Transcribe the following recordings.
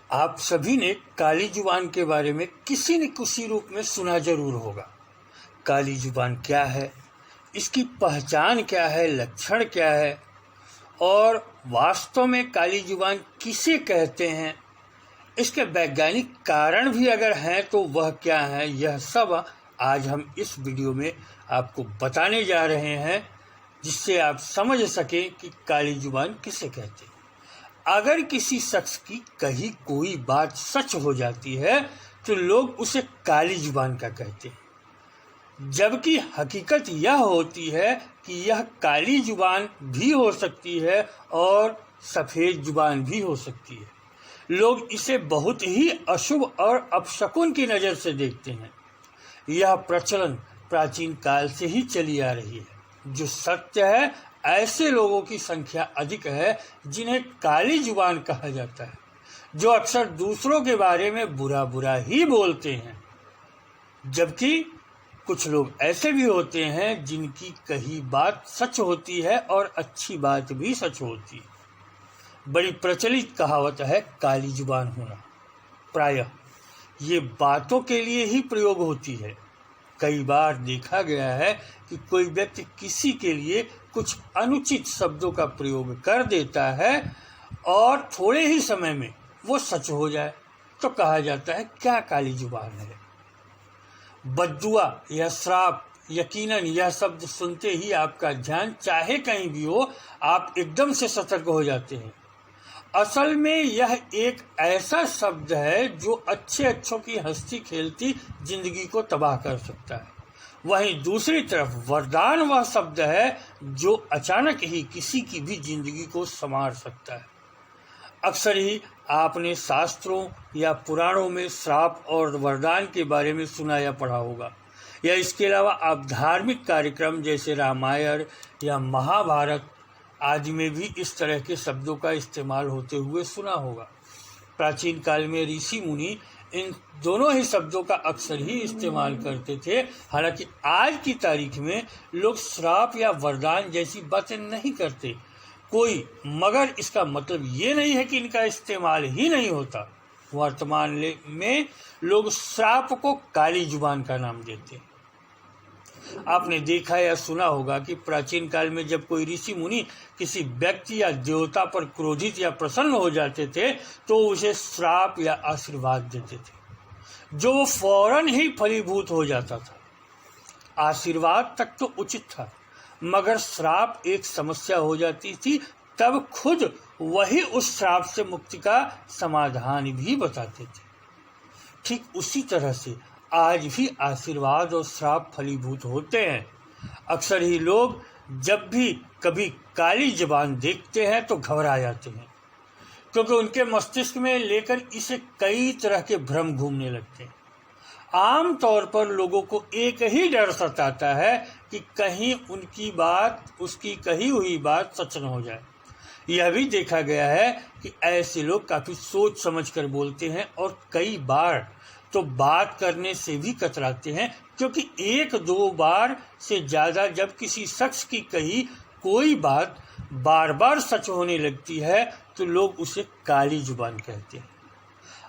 आप सभी ने काली जुबान के बारे में किसी न किसी रूप में सुना जरूर होगा। काली जुबान क्या है, इसकी पहचान क्या है, लक्षण क्या है और वास्तव में काली जुबान किसे कहते हैं, इसके वैज्ञानिक कारण भी अगर हैं तो वह क्या है, यह सब आज हम इस वीडियो में आपको बताने जा रहे हैं, जिससे आप समझ सकें कि काली जुबान किसे कहते हैं। अगर किसी शख्स की कही कोई बात सच हो जाती है तो लोग उसे काली जुबान का कहते हैं, जबकि हकीकत यह होती है कि यह काली जुबान भी हो सकती है और सफ़ेद जुबान भी हो सकती है। लोग इसे बहुत ही अशुभ और अपशकुन की नज़र से देखते हैं। यह प्रचलन प्राचीन काल से ही चली आ रही है। जो सत्य है, ऐसे लोगों की संख्या अधिक है जिन्हें काली जुबान कहा जाता है, जो अक्सर दूसरों के बारे में बुरा ही बोलते हैं। जबकि कुछ लोग ऐसे भी होते हैं जिनकी कही बात सच होती है और अच्छी बात भी सच होती है। बड़ी प्रचलित कहावत है काली जुबान होना। प्रायः ये बातों के लिए ही प्रयोग होती है। कई बार देखा गया है कि कोई व्यक्ति किसी के लिए कुछ अनुचित शब्दों का प्रयोग कर देता है और थोड़े ही समय में वो सच हो जाए तो कहा जाता है क्या काली जुबान है। बद्दुआ या श्राप, यकीनन यह शब्द सुनते ही आपका ध्यान चाहे कहीं भी हो, आप एकदम से सतर्क हो जाते हैं। असल में यह एक ऐसा शब्द है जो अच्छों की हंसती खेलती जिंदगी को तबाह कर सकता है। वहीं दूसरी तरफ वरदान वह शब्द है जो अचानक ही किसी की भी जिंदगी को संवार सकता है। अक्सर ही आपने शास्त्रों या पुराणों में श्राप और वरदान के बारे में सुना या पढ़ा होगा, या इसके अलावा आप धार्मिक कार्यक्रम जैसे रामायण या महाभारत आदि में भी इस तरह के शब्दों का इस्तेमाल होते हुए सुना होगा। प्राचीन काल में ऋषि मुनि इन दोनों ही शब्दों का अक्सर ही इस्तेमाल करते थे। हालांकि आज की तारीख में लोग श्राप या वरदान जैसी बातें नहीं करते कोई, मगर इसका मतलब ये नहीं है कि इनका इस्तेमाल ही नहीं होता। वर्तमान में लोग श्राप को काली जुबान का नाम देते हैं। आपने देखा या सुना होगा कि प्राचीन काल में जब कोई ऋषि मुनि किसी व्यक्ति या देवता पर क्रोधित या प्रसन्न हो जाते थे तो उसे श्राप या आशीर्वाद देते थे, जो वो फौरन ही फलीभूत हो जाता था। आशीर्वाद तक तो उचित था, मगर श्राप एक समस्या हो जाती थी, तब खुद वही उस श्राप से मुक्ति का समाधान भी बताते थे। ठीक उसी तरह से आज भी आशीर्वाद और श्राप फलीभूत होते हैं। अक्सर ही लोग जब भी कभी काली जुबान देखते हैं तो घबरा जाते हैं, क्योंकि उनके मस्तिष्क में लेकर इसे कई तरह के भ्रम घूमने लगते हैं। आम तौर पर लोगों को एक ही डर सताता है कि कहीं उनकी बात, उसकी कही हुई बात सच न हो जाए। यह भी देखा गया है कि ऐसे लोग काफ़ी सोच समझ कर बोलते हैं और कई बार तो बात करने से भी कतराते हैं, क्योंकि एक दो बार से ज़्यादा जब किसी शख्स की कही कोई बात बार बार सच होने लगती है तो लोग उसे काली जुबान कहते हैं।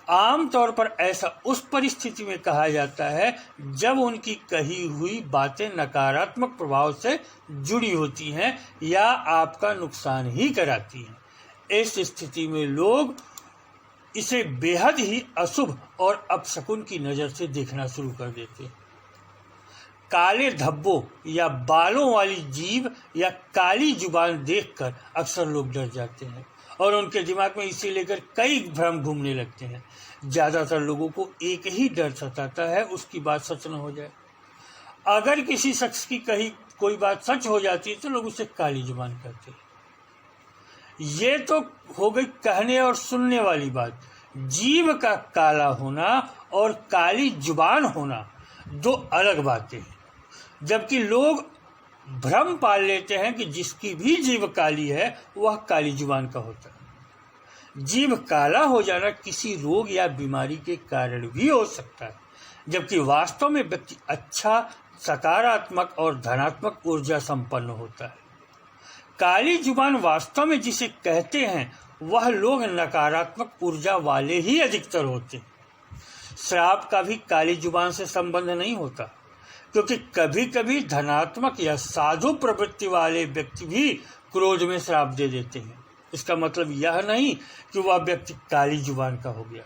आम तौर पर ऐसा उस परिस्थिति में कहा जाता है जब उनकी कही हुई बातें नकारात्मक प्रभाव से जुड़ी होती हैं या आपका नुकसान ही कराती हैं। इस स्थिति में लोग इसे बेहद ही अशुभ और अपशकुन की नज़र से देखना शुरू कर देते हैं। काले धब्बों या बालों वाली जीभ या काली जुबान देखकर अक्सर लोग डर जाते हैं और उनके दिमाग में इसे लेकर कई भ्रम घूमने लगते हैं। ज़्यादातर लोगों को एक ही डर सताता है, उसकी बात सच न हो जाए। अगर किसी शख्स की कही कोई बात सच हो जाती है तो लोग उसे काली जुबान कहते हैं। ये तो हो गई कहने और सुनने वाली बात। जीभ का काला होना और काली जुबान होना दो अलग बातें हैं। जबकि लोग भ्रम पाल लेते हैं कि जिसकी भी जीभ काली है वह काली जुबान का होता है। जीभ काला हो जाना किसी रोग या बीमारी के कारण भी हो सकता है, जबकि वास्तव में व्यक्ति अच्छा, सकारात्मक और धनात्मक ऊर्जा संपन्न होता है। काली जुबान वास्तव में जिसे कहते हैं वह लोग नकारात्मक ऊर्जा वाले ही अधिकतर होते हैं। श्राप का भी काली जुबान से संबंध नहीं होता, क्योंकि कभी कभी धनात्मक या साधु प्रवृत्ति वाले व्यक्ति भी क्रोध में श्राप दे देते हैं। इसका मतलब यह नहीं कि वह व्यक्ति काली जुबान का हो गया।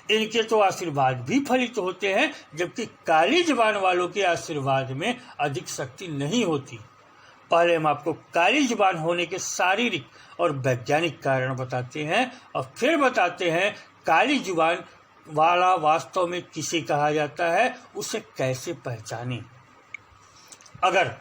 इनके तो आशीर्वाद भी फलित होते हैं, जबकि काली जुबान वालों के आशीर्वाद में अधिक शक्ति नहीं होती। पहले हम आपको काली जुबान होने के शारीरिक और वैज्ञानिक कारण बताते हैं और फिर बताते हैं काली जुबान वाला वास्तव में किसे कहा जाता है, उसे कैसे पहचानें। अगर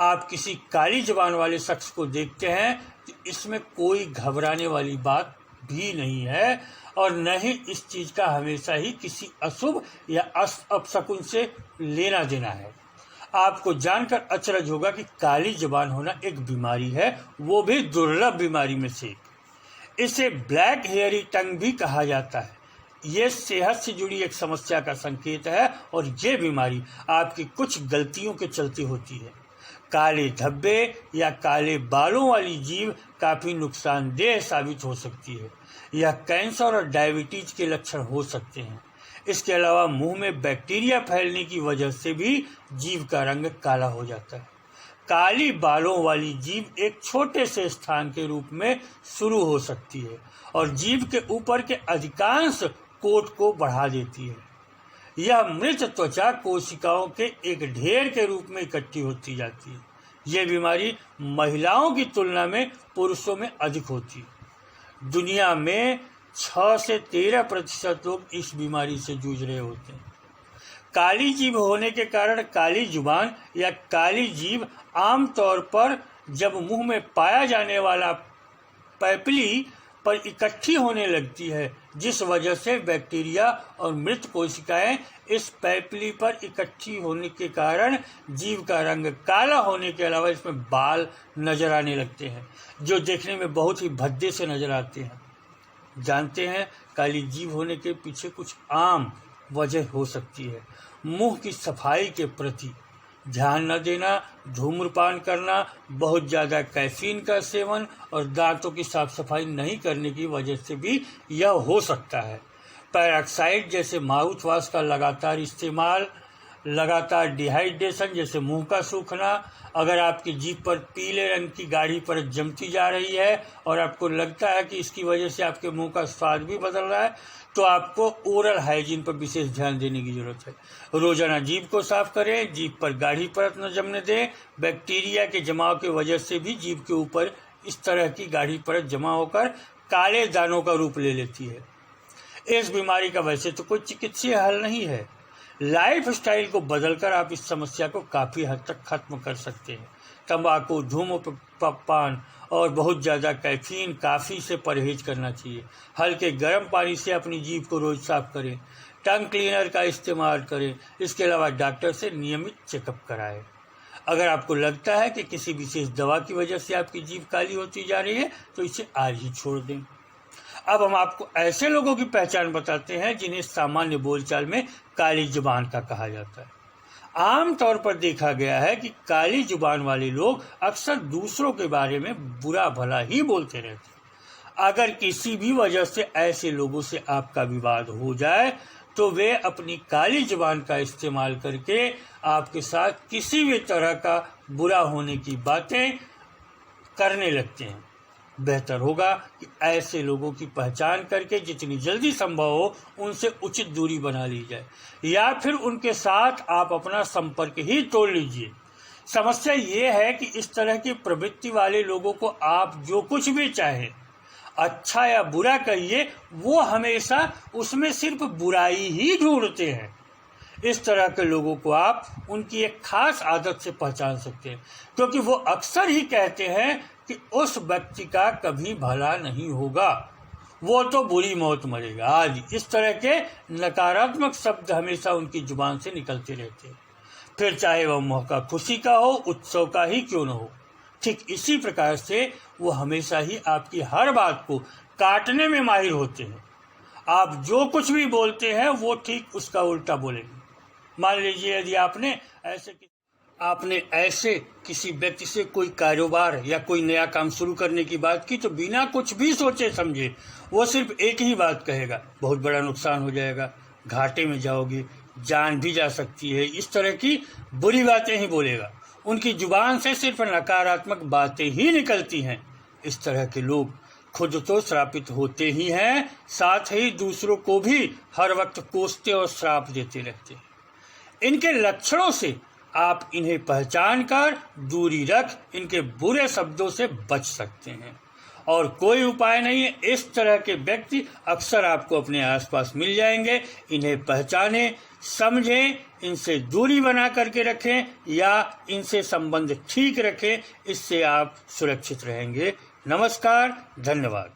आप किसी काली जुबान वाले शख्स को देखते हैं तो इसमें कोई घबराने वाली बात भी नहीं है और न ही इस चीज का हमेशा ही किसी अशुभ या अपशकुन से लेना देना है। आपको जानकर अचरज होगा कि काली जुबान होना एक बीमारी है, वो भी दुर्लभ बीमारी में से। इसे ब्लैक हेयरी टंग भी कहा जाता है। ये सेहत से जुड़ी एक समस्या का संकेत है और ये बीमारी आपकी कुछ गलतियों के चलते होती है। काले धब्बे या काले बालों वाली जीभ काफी नुकसानदेह साबित हो सकती है। यह कैंसर और डायबिटीज के लक्षण हो सकते हैं। इसके अलावा मुंह में बैक्टीरिया फैलने की वजह से भी जीभ का रंग काला हो जाता है। काली बालों वाली जीभ एक छोटे से स्थान के रूप में शुरू हो सकती है और जीभ के ऊपर के अधिकांश कोट को बढ़ा देती है। यह मृत त्वचा कोशिकाओं के एक ढेर के रूप में इकट्ठी होती जाती है। यह बीमारी महिलाओं की तुलना में पुरुषों में अधिक होती है। दुनिया में 6 से 13% लोग इस बीमारी से जूझ रहे होते हैं। काली जीभ होने के कारण काली जुबान या काली जीभ आमतौर पर जब मुंह में पाया जाने वाला पैपली पर इकट्ठी होने लगती है, जिस वजह से बैक्टीरिया और मृत कोशिकाएं इस पैपली पर इकट्ठी होने के कारण जीभ का रंग काला होने के अलावा इसमें बाल नजर आने लगते हैं, जो देखने में बहुत ही भद्दे से नजर आते हैं। जानते हैं, काली जीभ होने के पीछे कुछ आम वजह हो सकती है। मुंह की सफाई के प्रति ध्यान न देना, धूम्रपान करना, बहुत ज़्यादा कैफीन का सेवन और दांतों की साफ सफाई नहीं करने की वजह से भी यह हो सकता है। पैराक्साइड जैसे माउथ वॉश का लगातार इस्तेमाल, लगातार डिहाइड्रेशन जैसे मुंह का सूखना, अगर आपकी जीभ पर पीले रंग की गाढ़ी परत जमती जा रही है और आपको लगता है कि इसकी वजह से आपके मुंह का स्वाद भी बदल रहा है, तो आपको ओरल हाइजीन पर विशेष ध्यान देने की जरूरत है। रोजाना जीभ को साफ करें, जीभ पर गाढ़ी परत न जमने दें। बैक्टीरिया के जमाव की वजह से भी जीभ के ऊपर इस तरह की गाढ़ी परत जमा होकर काले दानों का रूप ले लेती है। इस बीमारी का वैसे तो कोई चिकित्सीय हल नहीं है। लाइफ स्टाइल को बदलकर आप इस समस्या को काफ़ी हद तक खत्म कर सकते हैं। तंबाकू, धूम्रपान और बहुत ज़्यादा कैफीन, काफ़ी से परहेज करना चाहिए। हल्के गर्म पानी से अपनी जीभ को रोज साफ करें। टंग क्लीनर का इस्तेमाल करें। इसके अलावा डॉक्टर से नियमित चेकअप कराएं। अगर आपको लगता है कि किसी विशेष दवा की वजह से आपकी जीभ काली होती जा रही है, तो इसे आज ही छोड़ दें। अब हम आपको ऐसे लोगों की पहचान बताते हैं जिन्हें सामान्य बोलचाल में काली जुबान का कहा जाता है। आम तौर पर देखा गया है कि काली जुबान वाले लोग अक्सर दूसरों के बारे में बुरा भला ही बोलते रहते हैं। अगर किसी भी वजह से ऐसे लोगों से आपका विवाद हो जाए तो वे अपनी काली जुबान का इस्तेमाल करके आपके साथ किसी भी तरह का बुरा होने की बातें करने लगते हैं। बेहतर होगा कि ऐसे लोगों की पहचान करके जितनी जल्दी संभव हो उनसे उचित दूरी बना ली जाए, या फिर उनके साथ आप अपना संपर्क ही तोड़ लीजिए। समस्या ये है कि इस तरह की प्रवृत्ति वाले लोगों को आप जो कुछ भी चाहें, अच्छा या बुरा कहिए, वो हमेशा उसमें सिर्फ बुराई ही ढूंढते हैं। इस तरह के लोगों को आप उनकी एक खास आदत से पहचान सकते हैं, क्योंकि वो अक्सर ही कहते हैं कि उस व्यक्ति का कभी भला नहीं होगा, वो तो बुरी मौत मरेगा आदि। इस तरह के नकारात्मक शब्द हमेशा उनकी जुबान से निकलते रहते हैं, फिर चाहे वह मौका खुशी का हो, उत्सव का ही क्यों न हो। ठीक इसी प्रकार से वो हमेशा ही आपकी हर बात को काटने में माहिर होते हैं। आप जो कुछ भी बोलते हैं वो ठीक उसका उल्टा बोलेंगे। मान लीजिए यदि आपने आपने ऐसे किसी व्यक्ति से कोई कारोबार या कोई नया काम शुरू करने की बात की तो बिना कुछ भी सोचे समझे वो सिर्फ एक ही बात कहेगा, बहुत बड़ा नुकसान हो जाएगा, घाटे में जाओगे, जान भी जा सकती है, इस तरह की बुरी बातें ही बोलेगा। उनकी जुबान से सिर्फ नकारात्मक बातें ही निकलती हैं। इस तरह के लोग खुद तो श्रापित होते ही हैं, साथ ही दूसरों को भी हर वक्त कोसते और श्राप देते रहते हैं। इनके लक्षणों से आप इन्हें पहचान कर दूरी रख इनके बुरे शब्दों से बच सकते हैं। और कोई उपाय नहीं है, इस तरह के व्यक्ति अक्सर आपको अपने आसपास मिल जाएंगे। इन्हें पहचानें, समझें, इनसे दूरी बना करके रखें या इनसे संबंध ठीक रखें, इससे आप सुरक्षित रहेंगे। नमस्कार, धन्यवाद।